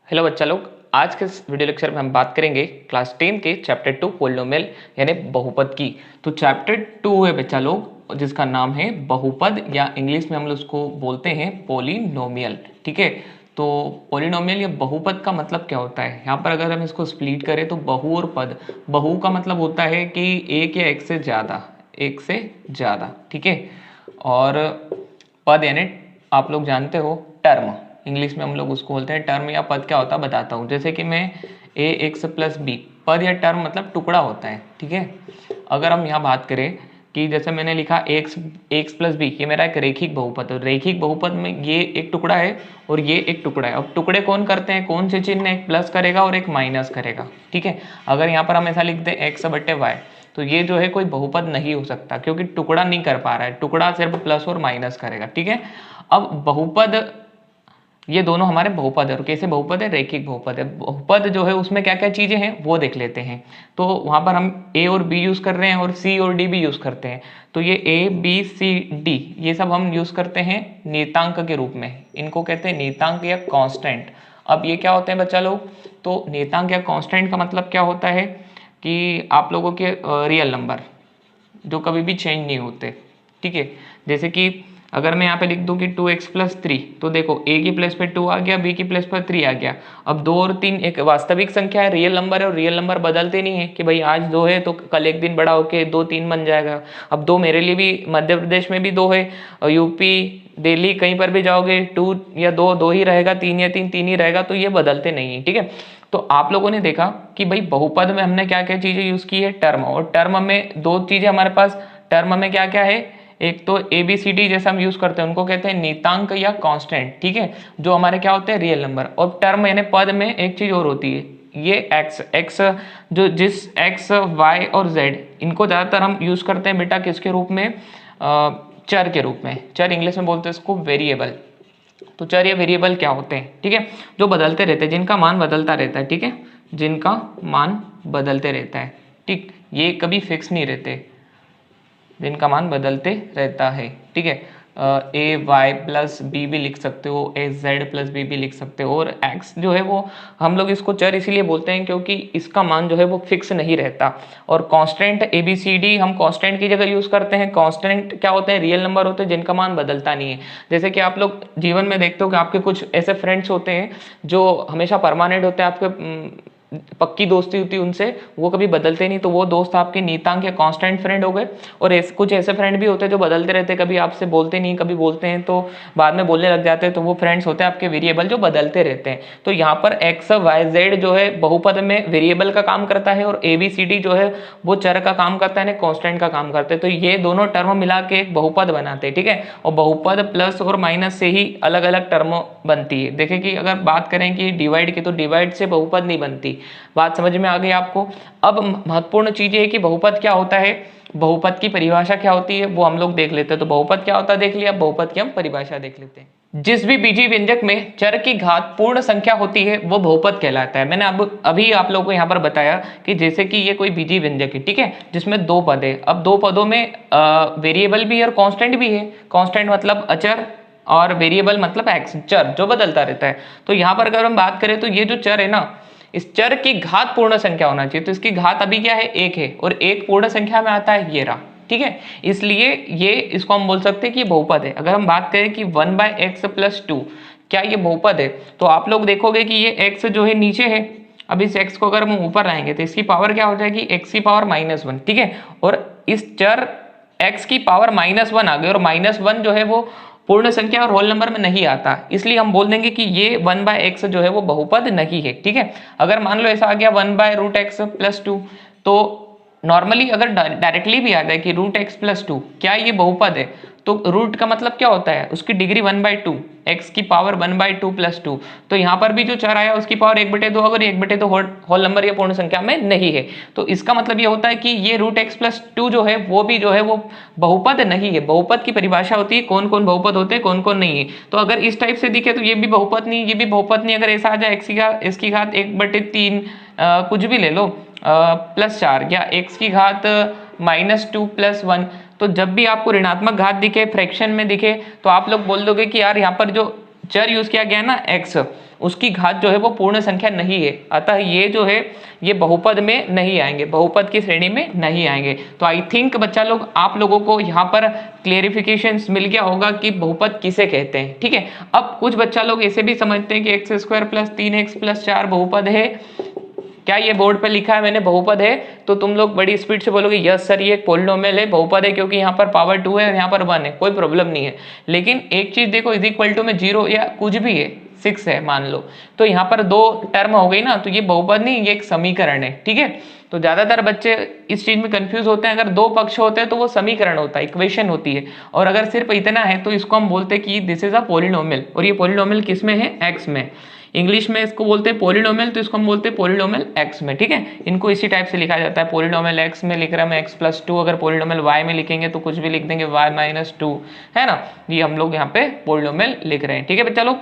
Hello बच्चा लोग, आज के इस वीडियो लेक्चर में हम बात करेंगे क्लास 10 के चैप्टर 2 पोलिनोमियल यानी बहुपद की। तो चैप्टर 2 है बच्चा लोग, जिसका नाम है बहुपद या इंग्लिश में हम लोग उसको बोलते हैं पोलिनोमियल। ठीक है, तो पोलिनोमियल या बहुपद का मतलब क्या होता है? यहाँ पर अगर हम इसको स्प्लिट करें तो बहु और पद। बहु का मतलब होता है कि एक या एक से ज़्यादा, ठीक है। और पद यानी आप लोग जानते हो टर्म, इंग्लिश में हम लोग उसको बोलते हैं टर्म। या पद क्या होता है बताता हूँ। जैसे कि मैं ए एक्स प्लस बी, पद या टर्म मतलब टुकड़ा होता है, ठीक है। अगर हम यहाँ बात करें कि जैसे मैंने लिखा एक्स प्लस बी, ये मेरा एक रेखिक बहुपद है। रेखिक बहुपद में ये एक टुकड़ा है और ये एक टुकड़ा है। अब टुकड़े कौन करते हैं, कौन से चिन्ह, एक प्लस करेगा और एक माइनस करेगा, ठीक है। अगर यहाँ पर हम ऐसा लिख दें एक्स बटे वाई, तो ये जो है कोई बहुपद नहीं हो सकता, क्योंकि टुकड़ा नहीं कर पा रहा है, टुकड़ा सिर्फ प्लस और माइनस करेगा, ठीक है। अब बहुपद, ये दोनों हमारे बहुपद है। और कैसे बहुपद है? रेखिक बहुपद है। बहुपद जो है उसमें क्या क्या चीजें हैं वो देख लेते हैं। तो वहां पर हम ए और बी यूज कर रहे हैं और सी और डी भी यूज करते हैं। तो ये ए बी सी डी ये सब हम यूज करते हैं नियतांक के रूप में। इनको कहते हैं नियतांक या कांस्टेंट। अब ये क्या होते हैं बच्चा लोग? तो नियतांक या कांस्टेंट का मतलब क्या होता है कि आप लोगों के रियल नंबर जो कभी भी चेंज नहीं होते, ठीक है। जैसे कि अगर मैं यहाँ पे लिख दूं कि 2x प्लस 3, तो देखो a की प्लेस पे 2 आ गया, b की प्लेस पर 3 आ गया। अब 2 और 3 एक वास्तविक संख्या है, रियल नंबर है, और रियल नंबर बदलते नहीं है कि भाई आज 2 है तो कल एक दिन बड़ा होके 2 3 बन जाएगा। अब 2 मेरे लिए भी मध्य प्रदेश में भी 2 है, और यूपी दिल्ली कहीं पर भी जाओगे 2 या 2 2 ही रहेगा, 3 या 3 3 ही रहेगा। तो ये बदलते नहीं है, ठीक है। तो आप लोगों ने देखा कि भाई बहुपद में हमने क्या क्या चीजें यूज की है, टर्म। और टर्म में दो चीजें हमारे पास टर्म में क्या क्या है, एक तो ए बी सी डी जैसा हम यूज करते हैं उनको कहते हैं नियतांक या कांस्टेंट, ठीक है, जो हमारे क्या होते हैं रियल नंबर। और टर्म यानी पद में एक चीज और होती है, ये एक्स जो जिस एक्स वाई और जेड, इनको ज्यादातर हम यूज करते हैं बेटा किसके रूप में, चर के रूप में। चर इंग्लिश में बोलते हैं इसको वेरिएबल। तो चर या वेरिएबल क्या होते हैं, ठीक है, जो बदलते रहते हैं, जिनका मान बदलता रहता है, ठीक है, जिनका मान बदलते रहता है, ठीक, ये कभी फिक्स नहीं रहते, जिनका मान बदलते रहता है, ठीक है। ए वाई प्लस बी भी लिख सकते हो, ए जेड प्लस बी भी लिख सकते हो। और एक्स जो है वो हम लोग इसको चर इसीलिए बोलते हैं क्योंकि इसका मान जो है वो फिक्स नहीं रहता। और constant A B C D हम कांस्टेंट की जगह यूज करते हैं। कांस्टेंट क्या होते हैं, रियल नंबर होते हैं जिनका मान बदलता नहीं है। जैसे कि आप लोग जीवन में देखते हो कि आपके कुछ ऐसे फ्रेंड्स होते हैं जो हमेशा परमानेंट होते हैं, आपके पक्की दोस्ती होती है उनसे, वो कभी बदलते नहीं, तो वो दोस्त आपके नियतांक या कांस्टेंट फ्रेंड हो गए। और कुछ ऐसे फ्रेंड भी होते हैं जो बदलते रहते हैं, कभी आपसे बोलते नहीं, कभी बोलते हैं तो बाद में बोलने लग जाते हैं, तो वो फ्रेंड्स होते हैं आपके वेरिएबल जो बदलते रहते हैं। तो यहाँ पर एक्स वाई जेड जो है बहुपद में वेरिएबल का काम करता है, और ए बी सी डी जो है वो चर का काम करता है, कॉन्स्टेंट का काम करते हैं। तो ये दोनों टर्म मिला के एक बहुपद बनाते हैं, ठीक है। और बहुपद प्लस और माइनस से ही अलग अलग टर्म बनती है। देखिए कि अगर बात करें कि डिवाइड की, तो डिवाइड से बहुपद नहीं बनती। बात समझ में आ गई आपको? अब महत्वपूर्ण चीज है कि बहुपद क्या होता है, बहुपद की परिभाषा क्या होती है वो हम लोग देख लेते हैं। तो बहुपद क्या होता है देख लिया, बहुपद की हम परिभाषा देख लेते हैं। जिस भी बीजीय व्यंजक में चर की घात पूर्ण संख्या होती है वो बहुपद कहलाता है। मैंने अब अभी आप लोगों को यहाँ पर बताया कि जैसे कि ये कोई बीजीय व्यंजक है, ठीक है, जिसमें दो पद है। अब दो पदों में वेरिएबल भी है और कांस्टेंट भी है। कांस्टेंट मतलब अचर और वेरिएबल मतलब एक्स, चर जो बदलता रहता है। तो यहाँ पर अगर हम बात करें तो ये जो चर है ना, इस चर की घात पूर्ण संख्या होना चाहिए। तो इसकी घात अभी क्या है, एक है, और एक पूर्ण संख्या में आता है ये रहा, ठीक है। इसलिए ये इसको हम बोल सकते हैं कि ये बहुपद है। अगर हम बात करें कि 1/x + 2 क्या ये बहुपद है, तो आप लोग देखोगे कि ये x जो है नीचे है। अब इस x को अगर हम ऊपर लाएंगे तो इसकी पावर क्या हो जाएगी, x की पावर -1, ठीक है। और इस चर x की पावर -1 आ गई, और -1 जो है वो पूर्ण संख्या और होल नंबर में नहीं आता, इसलिए हम बोल देंगे कि ये 1/x जो है वो बहुपद नहीं है, ठीक है। अगर मान लो ऐसा आ गया 1/√x + 2, तो नॉर्मली अगर डायरेक्टली भी आ जाए कि √x + 2 क्या ये बहुपद है, तो रूट का मतलब क्या होता है, उसकी डिग्री 1/2, x की पावर 1/2 + 2। तो यहाँ पर भी जो चर आया उसकी पावर 1/2, अगर 1/2 होल नंबर या पूर्ण संख्या में नहीं है, तो इसका मतलब ये होता है कि ये √x + 2 जो है वो भी जो है वो बहुपद नहीं है। बहुपद की परिभाषा होती है कौन कौन बहुपद होते हैं, कौन कौन नहीं है। तो अगर इस टाइप से दिखे तो ये भी बहुपद नहीं, ये भी बहुपद नहीं। अगर ऐसा आ जाए इसकी घात 1/3 कुछ भी ले लो, +4 या x की घात -2 + 1, तो जब भी आपको ऋणात्मक घात दिखे, फ्रैक्शन में दिखे, तो आप लोग बोल दोगे कि यार यहाँ पर जो चर यूज किया गया ना x, उसकी घात जो है वो पूर्ण संख्या नहीं है, अतः ये जो है ये बहुपद में नहीं आएंगे, बहुपद की श्रेणी में नहीं आएंगे। तो आई थिंक बच्चा लोग आप लोगों को यहाँ पर क्लेरिफिकेशन मिल गया होगा कि बहुपद किसे कहते हैं। ठीक है, अब कुछ बच्चा लोग ऐसे भी समझते हैं कि x square plus 3x plus 4 बहुपद है। क्या ये बोर्ड पे लिखा है मैंने बहुपद है? तो तुम लोग बड़ी स्पीड से बोलोगे यस सर ये पॉलिनोमियल है, बहुपद है, क्योंकि यहाँ पर पावर 2 है और यहाँ पर 1 है, कोई प्रॉब्लम नहीं है। लेकिन एक चीज देखो, इज इक्वल टू में 0 या कुछ भी है, 6 है मान लो, तो यहाँ पर 2 टर्म हो गई ना, तो ये बहुपद नहीं, ये एक समीकरण है। ठीक है, तो ज्यादातर बच्चे इस चीज में कंफ्यूज होते हैं, अगर 2 पक्ष होते हैं तो वो समीकरण होता है, इक्वेशन होती है, और अगर सिर्फ इतना है तो इसको हम बोलते हैं कि दिस इज अ पॉलिनोमियल। और ये पॉलिनोमियल किस में है? एक्स में। इंग्लिश में इसको बोलते हैं पॉलिनोमियल, तो इसको हम बोलते हैं पॉलिनोमियल एक्स में। ठीक है, इनको इसी टाइप से लिखा जाता है, पॉलिनोमियल एक्स में लिख रहा है मैं एक्स प्लस 2, अगर पॉलिनोमियल वाई में लिखेंगे तो कुछ भी लिख देंगे वाई माइनस 2, है ना, ये हम लोग यहाँ पे पॉलिनोमियल लिख रहे हैं। ठीक है बच्चा लोग,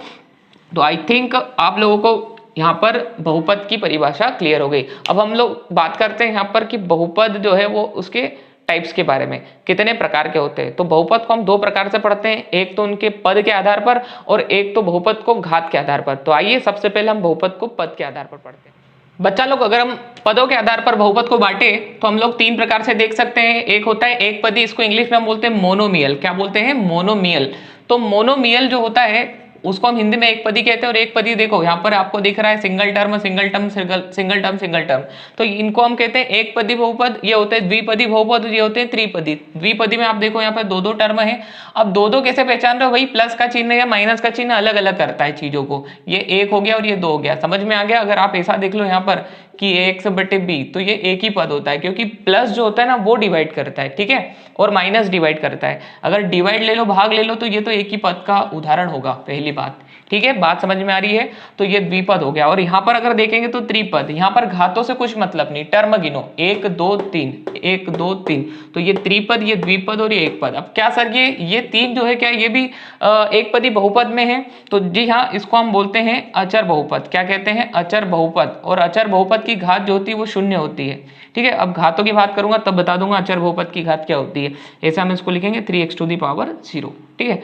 तो आई थिंक आप लोगों को यहाँ पर बहुपद की परिभाषा क्लियर हो गई। अब हम लोग बात करते हैं यहाँ पर कि बहुपद जो है वो उसके टाइप्स के बारे में, कितने प्रकार के होते हैं। तो बहुपद को हम 2 प्रकार से पढ़ते हैं, एक तो उनके पद के आधार पर और एक तो बहुपद को घात के आधार पर। तो आइए सबसे पहले हम बहुपद को पद के आधार पर पढ़ते हैं। बच्चा लोग अगर हम पदों के आधार पर बहुपद को बांटे तो हम लोग 3 प्रकार से देख सकते हैं। एक होता है एक पदी, इसको इंग्लिश में हम बोलते हैं मोनोमियल। क्या बोलते हैं? मोनोमियल। तो मोनोमियल जो होता है उसको हम हिंदी में एक पदी कहते हैं। और एक पदी देखो यहाँ पर आपको दिख रहा है single term single term single term single term, तो इनको हम कहते हैं एक पदी बहुपद। ये होते हैं द्विपदी बहुपद, ये होते हैं त्रिपदी। द्विपदी में आप देखो यहाँ पर 2-2 टर्म है। अब 2-2 कैसे पहचान रहे हो? वही प्लस का चिन्ह या माइनस का चिन्ह अलग अलग करता है चीजों को। ये 1 हो गया और ये 2 हो गया, समझ में आ गया? अगर आप ऐसा देख लो यहाँ पर कि a/b, तो ये एक ही पद होता है, क्योंकि प्लस जो होता है ना वो डिवाइड करता है, ठीक है, और माइनस डिवाइड करता है। अगर डिवाइड ले लो, भाग ले लो, तो ये तो एक ही पद का उदाहरण होगा, पहली बात। ठीक है, बात समझ में आ रही है? तो ये द्विपद हो गया। और यहाँ पर अगर देखेंगे तो त्रिपद, यहाँ पर घातों से कुछ मतलब नहीं, टर्म गिनो 1 2 3 1 2 3, तो ये त्रिपद, ये द्विपद और ये एक पद। अब क्या सर ये 3 जो है क्या ये भी एक पदी बहुपद में है? तो जी हाँ, इसको हम बोलते हैं अचर बहुपद। क्या कहते हैं? अचर बहुपद। और अचर बहुपद की घात जो होती है वो 0 होती है। ठीक है, अब घातों की बात करूंगा तब बता दूंगा अचर बहुपद की घात क्या होती है। ऐसा हम इसको लिखेंगे 3x⁻0। ठीक है,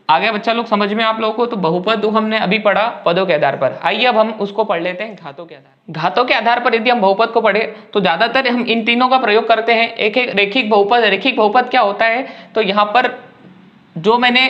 आ गया बच्चा लोग समझ में आप लोगों को? तो बहुपद हमने अभी पढ़ा पदों के आधार पर। आइए अब हम उसको पढ़ लेते हैं घातों के आधार। घातों के आधार पर यदि हम बहुपद को पढ़े तो ज्यादातर हम इन तीनों का प्रयोग करते हैं। एक है रेखिक बहुपद। रेखिक बहुपद क्या होता है? तो यहाँ पर जो मैंने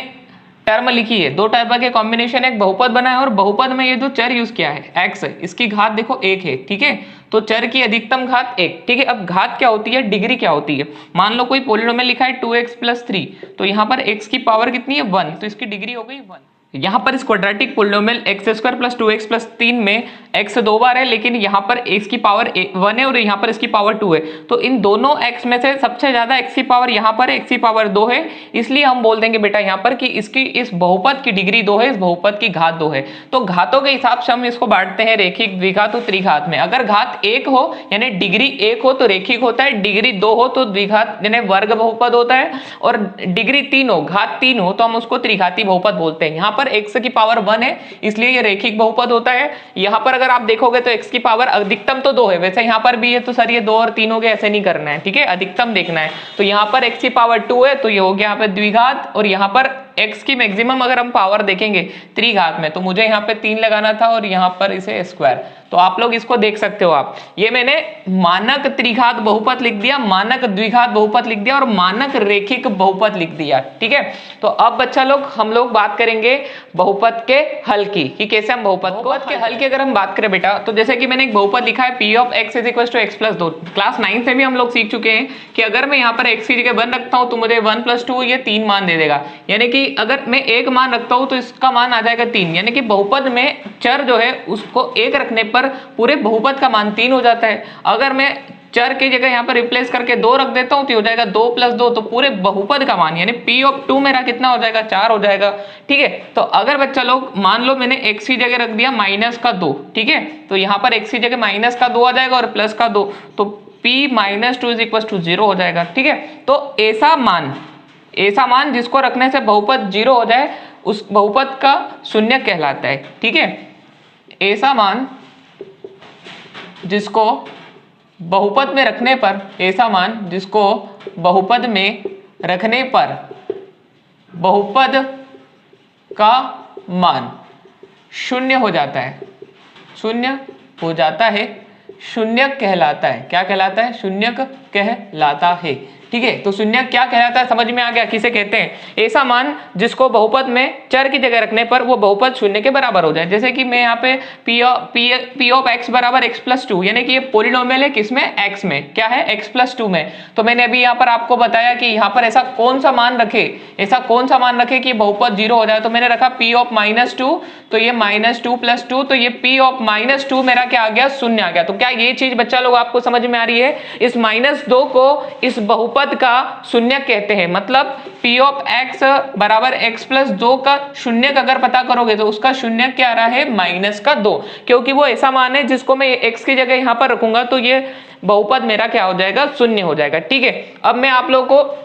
टर्म लिखी है, 2 टर्म के कॉम्बिनेशन एक बहुपद बना है, और बहुपद में ये जो चर यूज किया है x, इसकी घात देखो 1 है। ठीक है, तो चर की अधिकतम घात 1। ठीक है, अब घात क्या होती है? डिग्री क्या होती है? मान लो कोई पॉलिनोमियल लिखा है 2x + 3, तो यहाँ पर x की पावर कितनी है? 1, तो इसकी डिग्री हो गई 1। यहाँ पर इस क्वाड्रेटिक पॉलिनोमियल x² + 2x + 3 में x 2 बार है, लेकिन यहाँ पर x की पावर 1 है और यहाँ पर इसकी पावर 2 है। तो इन दोनों x में से सबसे ज्यादा x की पावर यहाँ पर है, x की पावर 2 है, इसलिए हम बोल देंगे बेटा यहाँ पर कि इसकी इस बहुपद की डिग्री 2 है, इस बहुपद की घात 2 है। तो घातों के हिसाब से हम इसको बांटते हैं रेखिक, द्विघात और त्रिघात में। अगर घात 1 हो यानी डिग्री 1 हो तो रेखिक होता है, डिग्री 2 हो तो द्विघात यानी वर्ग बहुपद होता है, और डिग्री 3 हो, घात 3 हो तो हम उसको त्रिघाती बहुपद बोलते हैं। यहाँ पर x की पावर 1 है इसलिए ये रेखिक बहुपद होता है। यहाँ पर अगर आप देखोगे तो x की पावर अधिकतम तो 2 है, वैसे यहाँ पर भी है, तो सर ये 2 और 3 हो गए, ऐसे नहीं करना है। ठीक है, अधिकतम देखना है। तो यहाँ पर x की पावर 2 है तो ये हो गया यहाँ पे द्विघात, और यहाँ पर x की मैक्सिमम अगर हम पावर देखेंगे त्रिघात में तो मुझे यहाँ पे 3 लगाना था और यहाँ पर इसे स्क्वायर। तो आप लोग इसको देख सकते हो आप, ये मैंने मानक त्रिघात बहुपद लिख दिया, मानक द्विघात बहुपद लिख दिया और मानक रेखिक बहुपद लिख दिया। ठीक है, तो अब बच्चा लोग हम लोग बात करेंगे बहुपद के हल की, कि कैसे हम बहुपद के हल की अगर हम बात करें बेटा, तो जैसे कि मैंने एक बहुपद लिखा है p of x = x + 2। Class 9 से भी हम लोग सीख चुके हैं कि अगर मैं यहाँ पर x की जगह 1 रखता हूँ तो मुझे 1 + 2 ये 3 मान दे देगा। यानी कि अगर मैं 1 मान रखता हूँ तो इसका मान आ जाएगा 3, यानी कि बहुपद में चर जो है उसको 1 रखने पर पूरे बहुपद का मान 3 हो जाता है। अगर मैं चर की जगह यहाँ पर रिप्लेस करके 2 रख देता हूँ तो हो जाएगा 2 + 2, तो पूरे बहुपद का मान यानी p of 2 मेरा कितना हो जाएगा? 4 हो जाएगा। ठीक है, तो अगर बच्चा लोग मान लो मैंने x की जगह रख दिया -2, ठीक है, तो यहाँ पर x की जगह -2 आ जाएगा और +2, तो p - 2 = 0 हो जाएगा। ठीक है, तो ऐसा मान जिसको रखने से बहुपद 0 हो जाए उस बहुपद का शून्य कहलाता है। ठीक है, ऐसा मान जिसको बहुपद में रखने पर, ऐसा मान जिसको बहुपद में रखने पर बहुपद का मान शून्य हो जाता है, शून्य हो जाता है, शून्यक कहलाता है। क्या कहलाता है? शून्यक कहलाता है। ठीक है, तो शून्यक क्या कहलाता है समझ में आ गया, किसे कहते हैं? ऐसा मान जिसको बहुपद में चर की जगह रखने पर वो बहुपद शून्य के बराबर हो जाए। जैसे कि मैं यहाँ पे p ऑफ x बराबर x+2, यानी कि ये पोलिनोमियल है किसमें? x में। क्या है? x+2 में। तो मैंने अभी यहाँ पर आपको बताया कि यहाँ पर ऐसा कौन सा मान रखे, ऐसा कौन सा मान रखे कि बहुपद 0 हो जाए। तो मैंने रखा p ऑफ -2, तो ये -2+2, तो ये p ऑफ -2 मेरा क्या आ गया? शून्य आ गया। तो क्या ये चीज बच्चा लोग आपको समझ में आ रही है? इस -2 को इस बहुपद का शून्य कहते हैं। मतलब p ऑफ x बराबर x+2 का शून्यक अगर पता करोगे तो उसका शून्यक क्या आ रहा है? -2, क्योंकि वो ऐसा मान है जिसको मैं x की जगह यहाँ पर रखूंगा तो ये बहुपद मेरा क्या हो जाएगा? शून्य हो जाएगा। ठीक है, अब मैं आप लोगों को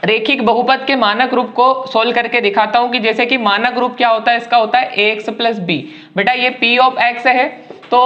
रेखिक बहुपद के मानक रूप को सोल्व करके दिखाता हूं कि जैसे कि मानक रूप क्या होता है, इसका होता है ax + b। बेटा ये p ऑफ x है, तो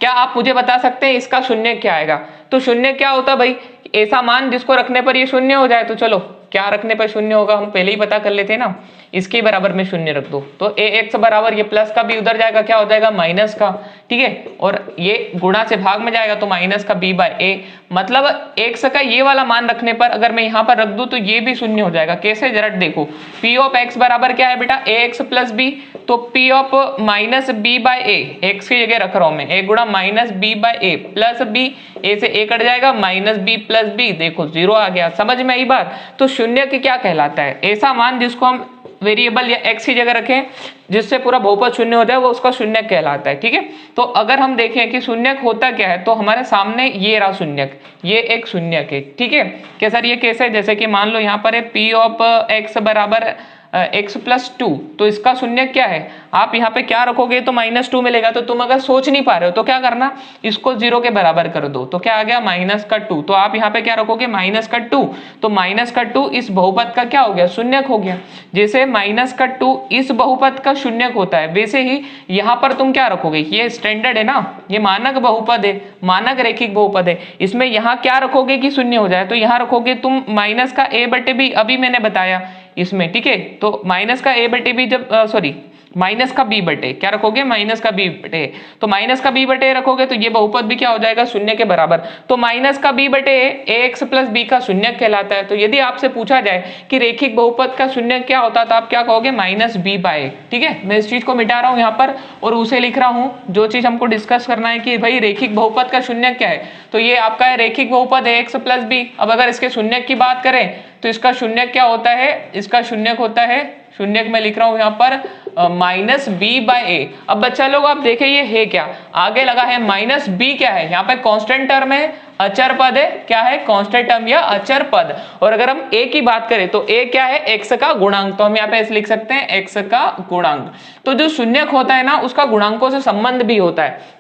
क्या आप मुझे बता सकते हैं इसका शून्य क्या आएगा? तो शून्य क्या होता है भाई? ऐसा मान जिसको रखने पर ये शून्य हो जाए। तो चलो क्या रखने पर शून्य होगा हम पहले ही पता कर लेते हैं ना, इसके बराबर में शून्य रख दो तो ax बराबर, ये प्लस का भी उधर जाएगा, क्या हो जाएगा? माइनस का। ठीक है, और ये गुणा से भाग में जाएगा तो माइनस का b/a। मतलब x का ये वाला मान रखने पर अगर मैं यहाँ पर रख दूं तो ये भी शून्य हो जाएगा। कैसे? जरा देखो, p ऑफ x बराबर क्या है बेटा? ax + b। तो p ऑफ -b/a, x की जगह रख रहा हूं मैं, a गुणा -b/a प्लस b, a से a कट जाएगा, -b + b, देखो 0 आ गया। समझ में आई बात? तो शून्य की क्या कहलाता है? ऐसा मान जिसको हम वेरिएबल या x की जगह रखें जिससे पूरा बहुपद शून्य हो जाए वो उसका शून्यक कहलाता है। ठीक है, तो अगर हम देखें कि शून्यक होता क्या है तो हमारे सामने ये रहा शून्यक, ये एक शून्यक है। ठीक है, क्या सर ये कैसे? जैसे कि मान लो यहाँ पर है p ऑफ x बराबर x+2, तो इसका शून्यक क्या है? आप यहाँ पे क्या रखोगे तो -2 मिलेगा। तो तुम अगर सोच नहीं पा रहे हो तो क्या करना, इसको 0 के बराबर कर दो। तो क्या आ गया? -2। तो आप यहाँ पे क्या रखोगे? -2। तो -2 इस बहुपद का क्या हो गया? शून्यक हो गया। जैसे -2 इस बहुपद का शून्यक होता है वैसे ही यहाँ पर तुम क्या रखोगे? ये स्टैंडर्ड है ना, ये मानक बहुपद है, मानक रेखिक बहुपद है, इसमें यहाँ क्या रखोगे कि शून्य हो जाए? तो यहाँ रखोगे तुम माइनस का a/b, अभी मैंने बताया इसमें। ठीक है, तो माइनस का a/b जब सॉरी माइनस का b बटे, क्या रखोगे? माइनस का b बटे। तो माइनस का b बटे रखोगे तो ये बहुपद भी क्या हो जाएगा? शून्य के बराबर। तो माइनस का b बटे ax + b का शून्य कहलाता है। तो यदि आपसे पूछा जाए कि रेखिक बहुपद का शून्य क्या होता है तो आप क्या कहोगे? -b/a। ठीक है, मैं इस चीज को मिटा रहा हूँ यहाँ पर और उसे लिख रहा हूँ जो चीज हमको डिस्कस करना है कि भाई रेखिक बहुपद का शून्य क्या है। तो ये आपका है रेखिक बहुपद है x + b। अब अगर इसके शून्य की बात करें तो इसका शून्य क्या होता है? इसका शून्य होता है, शून्यक मैं लिख रहा हूं यहाँ पर -b/a। अब बच्चा लोग आप देखें ये है क्या? आगे लगा है -b, क्या है? यहाँ पे कांस्टेंट टर्म है, अचर पद है। क्या है? कांस्टेंट टर्म या अचर पद। और अगर हम a की बात करें तो a क्या है? x का गुणांक। तो हम यहाँ पे ऐसे लिख सकते हैं x का गुणांक। तो जो शून्यक होता है ना उसका गुणांकों से संबंध भी होता है।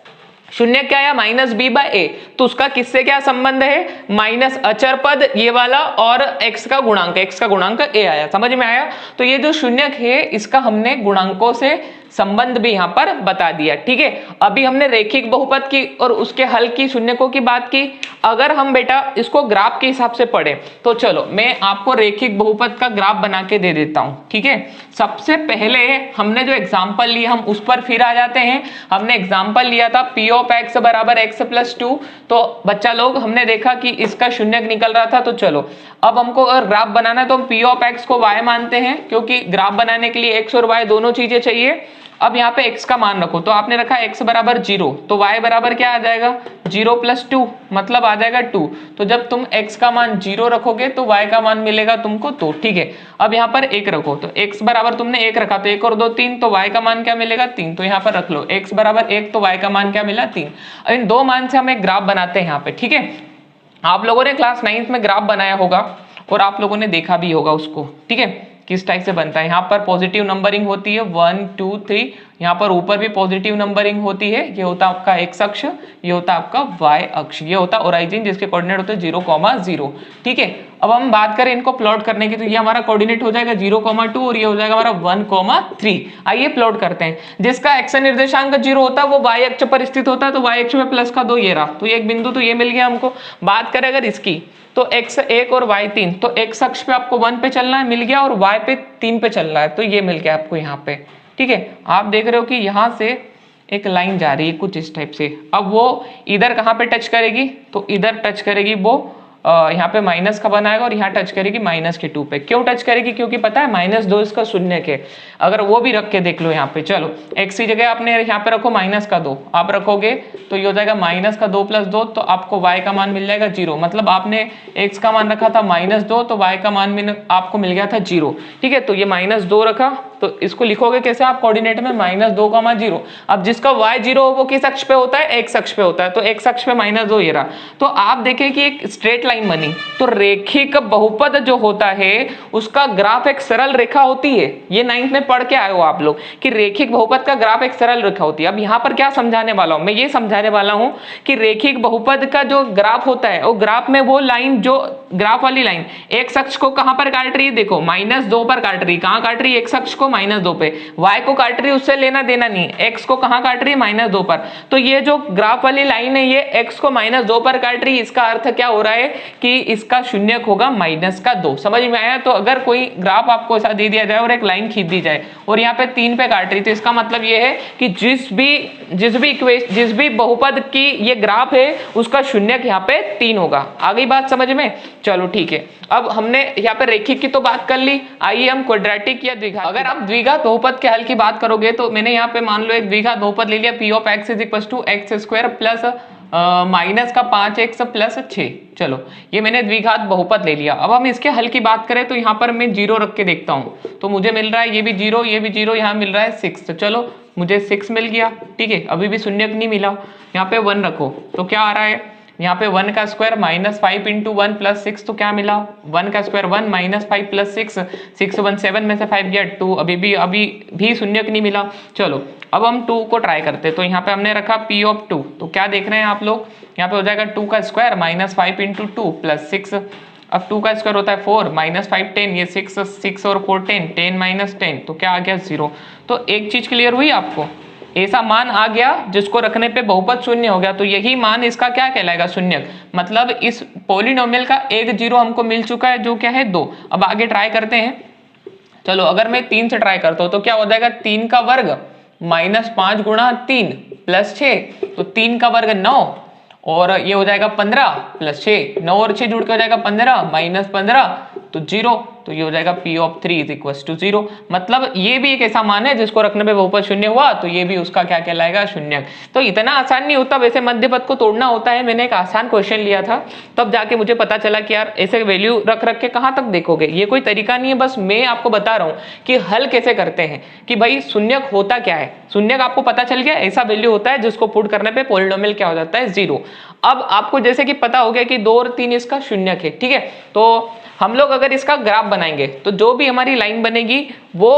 शून्य क्या है? -b/a, तो उसका किससे क्या संबंध है? माइनस अचर पद ये वाला और x का गुणांक a आया। समझ में आया? तो ये जो शून्यक है इसका हमने गुणांकों से संबंध भी यहाँ पर बता दिया। ठीक है, अभी हमने रेखिक बहुपद की और उसके हल की शून्यकों की बात की। अगर हम बेटा इसको ग्राफ के हिसाब से पढ़े तो चलो मैं आपको रेखिक बहुपद का ग्राफ बना के दे देता हूँ। ठीक है, सबसे पहले हमने जो एग्जाम्पल लिया हम उस पर फिर आ जाते हैं। हमने एग्जाम्पल लिया था p ऑफ x बराबर x+2। तो बच्चा लोग हमने देखा कि इसका शून्यक निकल रहा था। तो चलो अब हमको अगर ग्राफ बनाना है तो हम p ऑफ x को y मानते हैं क्योंकि ग्राफ बनाने के लिए x और y दोनों चीजें चाहिए। अब यहाँ पे x का मान रखो, तो आपने रखा x बराबर 0, तो y बराबर क्या आ जाएगा? 0 + 2, मतलब आ जाएगा 2। तो जब तुम x का मान 0 रखोगे तो y का मान मिलेगा तुमको 2। ठीक है, अब यहाँ पर 1 रखो, तो x बराबर तुमने 1 रखा तो 1 और 2 3, तो y का मान क्या मिलेगा? 3। तो यहाँ पर रख लो x बराबर 1, तो y का मान क्या मिला? 3। अब इन दो मान से हम एक ग्राफ बनाते हैं यहाँ पे। ठीक है, आप लोगों ने क्लास 9th में ग्राफ बनाया होगा और आप लोगों ने देखा भी होगा उसको। ठीक है, किस टाइप से बनता है? यहाँ पर पॉजिटिव नंबरिंग होती है 1 2 3, यहाँ पर ऊपर भी पॉजिटिव नंबरिंग होती है। ये होता है आपका x अक्ष, ये होता है आपका y अक्ष, ये होता है ओरिजिन जिसके कोऑर्डिनेट होते हैं 0,0। ठीक है, अब हम बात करें इनको प्लॉट करने की तो ये हमारा कोऑर्डिनेट हो जाएगा 0,2 और ये हो जाएगा हमारा 1,3। आइए प्लॉट करते हैं। जिसका x निर्देशांक 0 होता है वो y अक्ष पर स्थित होता है, तो y अक्ष में प्लस का 2 ये रहा, तो ये एक बिंदु तो ये मिल गया हमको। बात करें अगर इसकी तो x1 और y3, तो x अक्ष पे आपको 1 पे चलना है, मिल गया, और y पे 3 पे चलना है, तो ये मिल गया आपको यहाँ पे। ठीक है। आप देख रहे हो कि यहाँ से एक लाइन जा रही है कुछ इस टाइप से, अब वो इधर कहाँ पे टच करेगी, तो इधर टच करेगी, वो यहाँ पे माइनस का बनाएगा और यहाँ टच करेगी -2 पे। क्यों टच करेगी, क्योंकि पता है -2 इसका शून्य के। अगर वो भी रख के देख लो यहाँ पे, चलो x की जगह आपने यहाँ पे रखो -2, आप रखोगे तो ये हो जाएगा -2 + 2, तो आपको y का मान मिल जाएगा 0। मतलब आपने x का मान रखा था -2, तो y का मान आपको मिल गया था 0। ठीक है, तो ये -2 रखा, तो इसको लिखोगे कैसे आप कोऑर्डिनेट में -2, 0। अब जिसका y 0 हो वो किस अक्ष पे होता है, x अक्ष पे होता है, तो x अक्ष पे -2 ये रहा। तो आप देखें कि एक स्ट्रेट लाइन बनी, तो रेखिक बहुपद जो होता है उसका ग्राफ एक सरल रेखा होती है। ये 9th में पढ़ के आए हो आप लोग कि रेखिक बहुपद का ग्राफ एक सरल रेखा होती है। अब यहाँ पर क्या समझाने वाला हूं मैं, ये समझाने वाला हूं कि रेखिक बहुपद का जो ग्राफ होता है, वो ग्राफ में वो लाइन, जो ग्राफ वाली लाइन x अक्ष को कहां पर काट रही है, देखो -2 पर काट रही है। कहां काट रही है, x अक्ष को -2 पे, y को काट रही है, उससे लेना देना नहीं, x को कहां काट रही है, -2 पर। तो ये जो ग्राफ वाली लाइन है ये x को -2 पर काट रही है, इसका अर्थ क्या हो रहा है कि इसका शून्यक होगा -2। समझ में आया। तो अगर कोई ग्राफ आपको ऐसा दे दिया जाए और एक लाइन खींच दी जाए और यहाँ पे 3 पे काट रही, तो इसका मतलब ये है कि जिस भी बहुपद की ये ग्राफ है उसका शून्यक यहाँ पे 3 होगा। आ गई बात समझ में, चलो ठीक है। अब हमने यहाँ पे रेखिक की तो बात कर ली, आइए हम क्वाड्रेटिक या द्विघात। अगर आप द्विघात बहुपद के हल की बात करोगे तो मैंने यहाँ पे मान लो एक द्विघात बहुपद ले लिया, p of x = x² plus -5x + 6। चलो ये मैंने द्विघात बहुपद ले लिया। अब हम इसके हल की बात करें तो यहाँ पर मैं 0 रख के देखता हूँ, तो मुझे मिल रहा है ये भी 0, ये भी 0, यहाँ मिल रहा है 6। तो चलो मुझे 6 मिल गया, ठीक है। अभी भी शून्यक नहीं मिला, यहाँ पे 1 रखो तो क्या आ रहा है, यहाँ पे 1 का स्क्वायर -5 × 1 + 6, तो क्या मिला 1 का स्क्वायर 1 -5 + 6, 6 1 7 में से 5 गया 2। अभी भी शून्यक नहीं मिला। चलो अब हम 2 को ट्राई करते हैं। तो यहाँ पे हमने रखा p ऑफ 2, तो क्या देख रहे हैं आप लोग, यहाँ पे हो जाएगा 2 का स्क्वायर -5 × 2 + 6। अब 2 का स्क्वायर होता है 4, -5 10, ये 6 और 4 10, 10 - 10, तो क्या आ गया 0। तो एक चीज क्लियर हुई आपको, ऐसा मान आ गया जिसको रखने पे बहुपद शून्य हो गया, तो यही मान इसका क्या कहलाएगा, शून्यक। मतलब इस पॉलिनोमियल का एक 0 हमको मिल चुका है, जो क्या है 2। अब आगे ट्राई करते हैं। चलो अगर मैं 3 से ट्राई करता हूं तो क्या हो जाएगा, 3 का वर्ग -5 × 3 + 6, तो 3 का वर्ग 9 और ये हो जाएगा 15 + 6, 9 और 6 जुड़ के हो जाएगा 15, -15 तो 0, तो ये हो जाएगा p ऑफ 3 = 0। मतलब ये भी एक ऐसा मान है जिसको रखने पे बहुपद शून्य हुआ, तो ये भी उसका क्या कहलाएगा, शून्यक। तो इतना आसान नहीं होता वैसे मध्य पद को तोड़ना होता है। मैंने एक आसान क्वेश्चन लिया था, तब जाके मुझे पता चला कि यार ऐसे वैल्यू रख के कहाँ तक देखोगे, ये कोई तरीका नहीं है। बस मैं आपको बता रहा हूँ कि हल कैसे करते हैं, कि भाई शून्यक होता क्या है। शून्यक आपको पता चल गया, ऐसा वैल्यू होता है जिसको पुट करने पे पॉलिनोमियल क्या हो जाता है, 0। अब आपको जैसे कि पता हो गया कि 2 और 3 इसका शून्यक है, ठीक है। तो हम लोग अगर इसका ग्राफ बनाएंगे तो जो भी हमारी लाइन बनेगी वो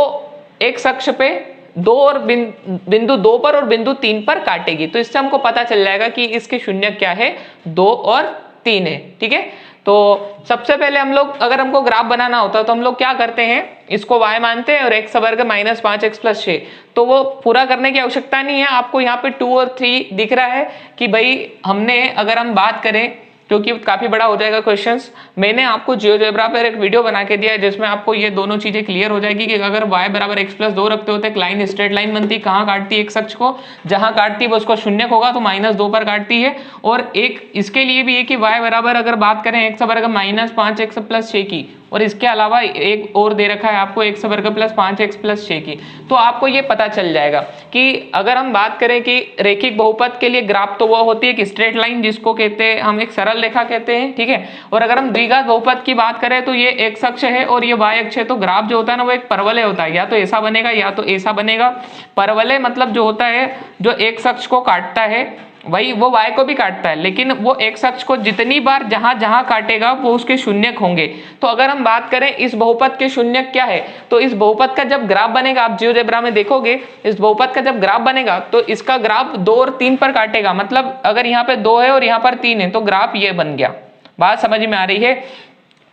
x अक्ष पे 2 और बिंदु 2 पर और बिंदु 3 पर काटेगी। तो इससे हमको पता चल जाएगा कि इसके शून्यक क्या है, 2 और 3 है, ठीक है। तो सबसे पहले हम लोग अगर हमको ग्राफ बनाना होता है तो हम लोग क्या करते हैं, इसको y मानते हैं और x वर्ग -5x + 6। तो वो पूरा करने की आवश्यकता नहीं है। आपको यहाँ पे 2 और 3 दिख रहा है कि भाई हमने, अगर हम बात करें क्योंकि काफी बड़ा हो जाएगा क्वेश्चंस, मैंने आपको जियोजेब्रा पर एक वीडियो बना के दिया है जिसमें आपको ये दोनों चीजें क्लियर हो जाएगी कि अगर y = x + 2 रखते होते, एक लाइन स्ट्रेट लाइन बनती, कहाँ काटती है, x अक्ष को, जहां काटती है वो उसको शून्यक होगा, तो -2 पर काटती है। और एक इसके लिए भी है कि y बराबर अगर बात करें x वर्ग -5x + 6 की, और इसके अलावा एक और दे रखा है आपको x वर्ग +5x + 6 की, तो आपको ये पता चल जाएगा कि अगर हम बात करें कि रेखिक बहुपद के लिए ग्राफ तो वो होती है कि स्ट्रेट लाइन, जिसको कहते हैं हम एक सरल रेखा कहते हैं, ठीक है। और अगर हम द्विघात बहुपद की बात करें तो ये x अक्ष है और ये y अक्ष है, तो ग्राफ जो होता है ना वो एक परवलय होता है, या तो ऐसा बनेगा या तो ऐसा बनेगा। परवलय मतलब जो होता है जो x अक्ष को काटता है वही वो y को भी काटता है, लेकिन वो x अक्ष को जितनी बार जहां जहां काटेगा वो उसके शून्यक होंगे। तो अगर हम बात करें इस बहुपद के शून्यक क्या है, तो इस बहुपद का जब ग्राफ बनेगा, आप जियोजेब्रा में देखोगे, इस बहुपद का जब ग्राफ बनेगा तो इसका ग्राफ 2 और 3 पर काटेगा। मतलब अगर यहाँ पे 2 है और यहाँ पर 3 है तो ग्राफ ये बन गया। बात समझ में आ रही है।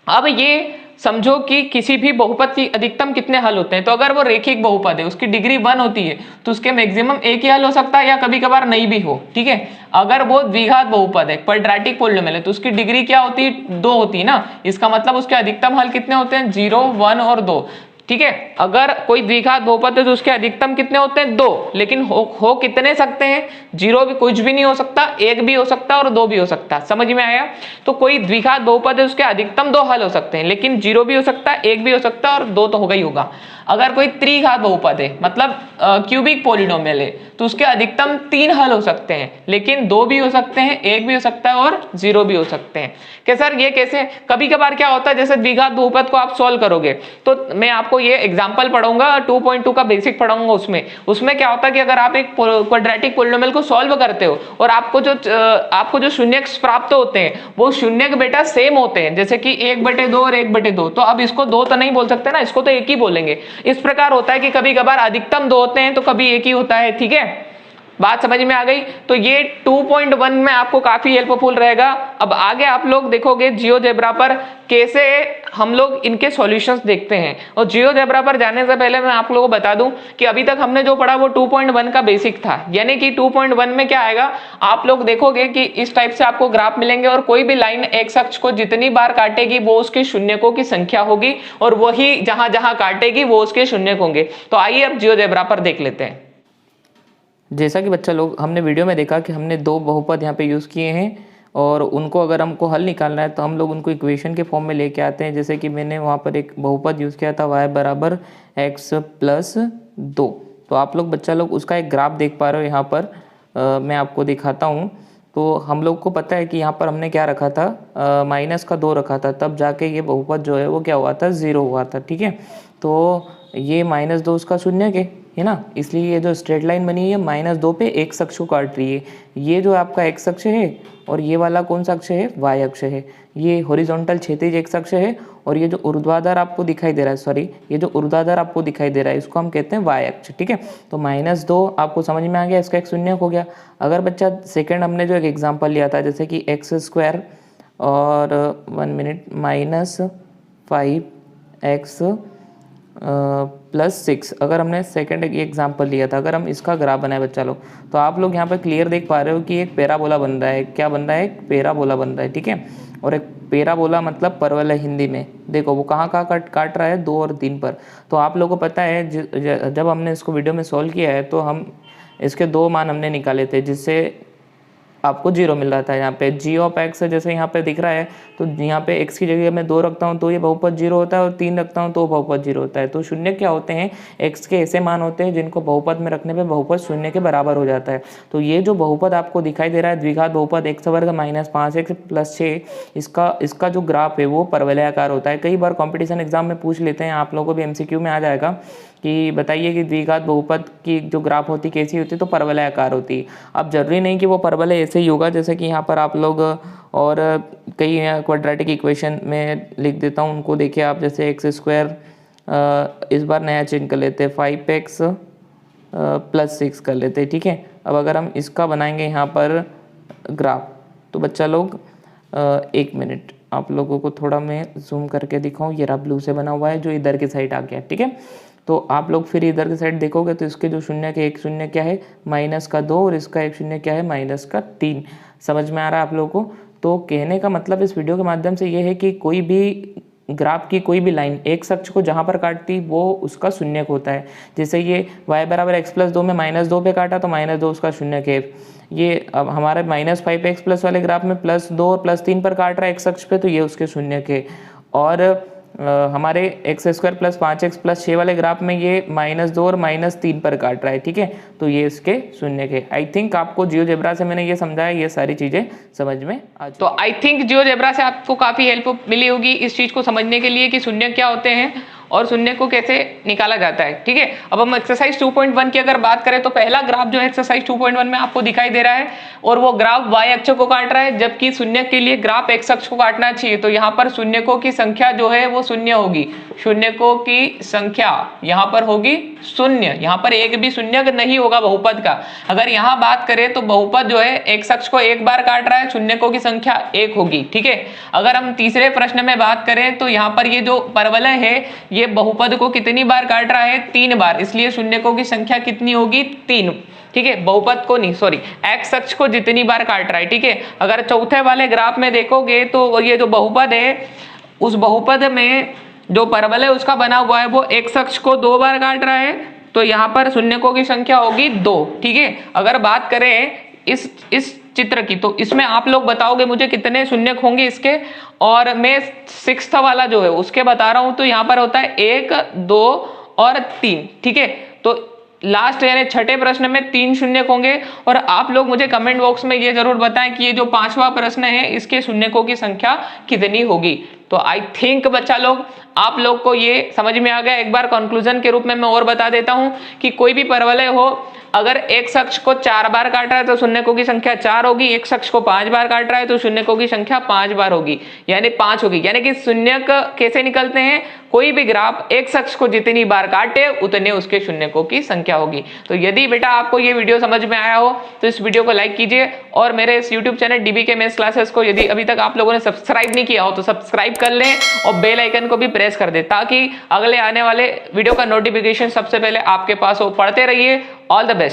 अब ये समझो कि किसी भी बहुपद की अधिकतम कितने हल होते हैं, तो अगर वो रेखिक बहुपद है, उसकी डिग्री 1 होती है, तो उसके मैक्सिमम एक ही हल हो सकता है या कभी कभार नहीं भी हो, ठीक है। अगर वो द्विघात बहुपद है, क्वाड्रेटिक पॉलिनोमियल है, तो उसकी डिग्री क्या होती है, 2 होती है ना। इसका मतलब उसके अधिकतम हल कितने होते हैं, 0 1 और 2। ठीक है। अगर कोई द्विघात बहुपद है तो उसके अधिकतम कितने होते हैं? 2, लेकिन हो कितने सकते हैं? 0 भी, कुछ भी नहीं हो सकता, 1 भी हो सकता है और 2 भी हो सकता है। समझ में आया? तो कोई द्विघात बहुपद है उसके अधिकतम 2 हल हो सकते हैं, लेकिन 0 भी हो सकता है, 1 भी हो सकता है और 2 तो होगा ही होगा। अगर कोई त्रिघात बहुपद है, मतलब क्यूबिक पॉलिनोमियल है, तो उसके अधिकतम 3 हल हो सकते हैं, लेकिन 2 भी हो सकते हैं, 1 भी हो सकता है और 0 भी हो सकते हैं। कि सर ये कैसे? कभी कभार क्या होता है, जैसे द्विघात बहुपद को आप सॉल्व करोगे तो मैं आपको ये एग्जांपल पढ़ाऊंगा 2.2 का बेसिक पढ़ाऊंगा। उसमें क्या होता है कि अगर आप एक क्वाड्रेटिक पॉलिनोमियल को सॉल्व करते हो और आपको जो शून्यक प्राप्त होते हैं वो शून्यक बेटा सेम होते हैं, जैसे कि 1/2 और 1/2, तो अब इसको 2 तो नहीं बोल सकते ना, इसको तो 1 ही बोलेंगे। इस प्रकार होता है कि कभी कभार अधिकतम 2 होते हैं तो कभी 1 ही होता है। ठीक है, बात समझ में आ गई? तो ये 2.1 में आपको काफी हेल्पफुल रहेगा। अब आगे आप लोग देखोगे जियोजेब्रा पर कैसे हम लोग इनके सॉल्यूशंस देखते हैं। और जियोजेब्रा पर जाने से पहले मैं आप लोगों को बता दूं कि अभी तक हमने जो पढ़ा वो 2.1 का बेसिक था, यानी कि 2.1 में क्या आएगा, आप लोग देखोगे कि इस टाइप से आपको ग्राफ मिलेंगे और कोई भी लाइन एक्स अक्ष को जितनी बार काटेगी वो उसके शून्यकों की संख्या होगी और वही जहां जहां काटेगी वो उसके शून्यक होंगे। तो आइए अब जियोजेब्रा पर देख लेते हैं। जैसा कि बच्चा लोग हमने वीडियो में देखा कि हमने 2 बहुपद यहाँ पे यूज़ किए हैं और उनको अगर हमको हल निकालना है तो हम लोग उनको इक्वेशन के फॉर्म में लेके आते हैं। जैसे कि मैंने वहाँ पर एक बहुपद यूज़ किया था y बराबर x + 2। तो आप लोग बच्चा लोग उसका एक ग्राफ देख पा रहे हो यहाँ पर। मैं आपको दिखाता हूँ। तो हम लोग को पता है कि यहाँ पर हमने क्या रखा था, -2 रखा था, तब जाके ये बहुपद जो है वो क्या हुआ था, 0 हुआ था। ठीक है, तो ये -2 उसका शून्यक है ना, इसलिए ये जो स्ट्रेट लाइन बनी है -2 पे x अक्ष को काट रही है। ये जो आपका x अक्ष है और ये वाला कौन सा अक्ष है, y अक्ष है। ये हॉरिजॉन्टल क्षैतिज x अक्ष है और ये जो ऊर्ध्वाधर आपको दिखाई दे रहा है, सॉरी ये जो ऊर्ध्वाधर आपको दिखाई दे रहा है इसको हम कहते हैं y अक्ष। ठीक है, तो -2 आपको समझ में आ गया, इसका एक शून्यक हो गया। अगर बच्चा सेकेंड हमने जो एक एग्जाम्पल लिया था जैसे कि x² और 1 मिनट -5x +6, अगर हमने सेकंड एग्जांपल लिया था, अगर हम इसका ग्राफ बनाए बच्चा लोग, तो आप लोग यहाँ पे क्लियर देख पा रहे हो कि एक पैराबोला बन रहा है। क्या बन रहा है? एक पैराबोला बन रहा है। ठीक है, और एक पैराबोला मतलब परवल है हिंदी में। देखो वो कहाँ काट रहा है, 2 और 3 पर। तो आप लोगों को पता है जब हमने इसको वीडियो में सॉल्व किया है तो हम इसके 2 मान हमने निकाले थे जिससे आपको 0 मिल रहा था। यहाँ पे g ऑफ x जैसे यहाँ पे दिख रहा है, तो यहाँ पे x की जगह मैं 2 रखता हूँ तो ये बहुपद 0 होता है और 3 रखता हूँ तो बहुपद 0 होता है। तो शून्य क्या होते हैं, x के ऐसे मान होते हैं जिनको बहुपद में रखने पे बहुपद शून्य के बराबर हो जाता है। तो ये जो बहुपद आपको दिखाई दे रहा है द्विघात बहुपद x वर्ग -5x + 6, इसका जो ग्राफ है वो परवलयाकार होता है। कई बार कॉम्पिटिशन एग्जाम में पूछ लेते हैं, आप लोगों को भी MCQ में आ जाएगा कि बताइए कि द्विघात बहुपद की जो ग्राफ होती कैसी होती है, तो परवलयाकार होती है। अब जरूरी नहीं कि वो परवलय ऐसे ही होगा, जैसे कि यहाँ पर आप लोग और कई क्वाड्रेटिक इक्वेशन में लिख देता हूँ, उनको देखिए आप। जैसे x², इस बार नया चेंज कर लेते हैं, 5x + 6 कर लेते हैं। ठीक है, अब अगर हम इसका बनाएंगे यहाँ पर ग्राफ, तो बच्चा लोग 1 मिनट आप लोगों को थोड़ा मैं जूम करके दिखाऊँ। ये रहा ब्लू से बना हुआ है जो इधर की साइड आ गया। ठीक है, तो आप लोग फिर इधर की साइड देखोगे तो इसके जो शून्य के एक शून्य क्या है, -2, और इसका एक शून्य क्या है, -3। समझ में आ रहा है आप लोगों को? तो कहने का मतलब इस वीडियो के माध्यम से ये है कि कोई भी ग्राफ की कोई भी लाइन एक अक्ष को जहाँ पर काटती वो उसका शून्यक होता है। जैसे ये y बराबर x + 2 में -2 पे काटा तो -2 उसका शून्यक है। ये अब हमारे -5x+ वाले ग्राफ में +2 और +3 पर काट रहा है x अक्ष पे, तो ये उसके शून्यक है। और हमारे x² + 5x + 6 वाले ग्राफ में ये -2 और -3 पर काट रहा है। ठीक है, तो ये इसके शून्य के। आई थिंक आपको जियोजेब्रा से मैंने ये समझाया, ये सारी चीजें समझ में आ चुकी। तो आई थिंक जियोजेब्रा से आपको काफी हेल्प मिली होगी इस चीज को समझने के लिए कि शून्य क्या होते हैं और शून्य को कैसे निकाला जाता है। ठीक है, अब हम एक्सरसाइज 2.1 की अगर बात करें तो पहला ग्राफ जो है एक्सरसाइज 2.1 में आपको दिखाई दे रहा है और वो ग्राफ y अक्ष को काट रहा है, जबकि शून्य के लिए ग्राफ x अक्ष को काटना चाहिए। तो यहाँ पर शून्यकों की संख्या जो है वो शून्य होगी। शून्यकों की संख्या यहाँ पर होगी 0। यहाँ पर एक भी शून्यक नहीं होगा बहुपद का। अगर यहाँ बात करें तो बहुपद जो है x अक्ष को एक बार काट रहा है, शून्यकों की संख्या 1 होगी। ठीक है, अगर हम तीसरे प्रश्न में बात करें तो यहाँ पर ये जो परवलय है ये बहुपद को कितनी बार काट रहा है, 3 बार, इसलिए शून्यकों की संख्या कितनी होगी, 3। ठीक है, बहुपद को नहीं, सॉरी, x अक्ष को जितनी बार काट रहा है। ठीक है, अगर चौथे वाले ग्राफ में देखोगे तो ये जो बहुपद है उस बहुपद में जो परवलय उसका बना हुआ है वो x अक्ष को 2 बार काट रहा है, तो यहाँ पर शून्यकों की संख्या होगी 2। ठीक है, अगर बात करें इस चित्र की, तो इसमें आप लोग बताओगे मुझे कितने शून्यक होंगे इसके, और मैं 6th वाला जो है उसके बता रहा हूं, तो यहाँ पर होता है 1, 2 और 3। ठीक है, तो लास्ट यानी छठे प्रश्न में 3 शून्यक होंगे। और आप लोग मुझे कमेंट बॉक्स में ये जरूर बताएं कि ये जो 5वां प्रश्न है इसके शून्यकों की संख्या कितनी होगी। तो आई थिंक बच्चा लोग आप लोग को ये समझ में आ गया। एक बार कंक्लूजन के रूप में मैं और बता देता हूं कि कोई भी परवलय हो, अगर x अक्ष को 4 बार काट रहा है तो शून्यकों की संख्या 4 होगी, x अक्ष को 5 बार काट रहा है तो शून्यकों की संख्या 5 बार होगी, यानी 5 होगी। यानी कि शून्यक कैसे निकलते हैं, कोई भी ग्राफ x अक्ष को जितनी बार काटे उतने उसके शून्यकों की संख्या होगी। तो यदि बेटा आपको ये वीडियो समझ में आया हो तो इस वीडियो को लाइक कीजिए, और मेरे इस YouTube channel DBK maths classes को यदि अभी तक आप लोगों ने सब्सक्राइब नहीं किया हो तो सब्सक्राइब कर लें और बेल आइकन को भी प्रेस कर दें, ताकि अगले आने वाले वीडियो का नोटिफिकेशन सबसे पहले आपके पास हो। पढ़ते रहिए, ऑल द बेस्ट।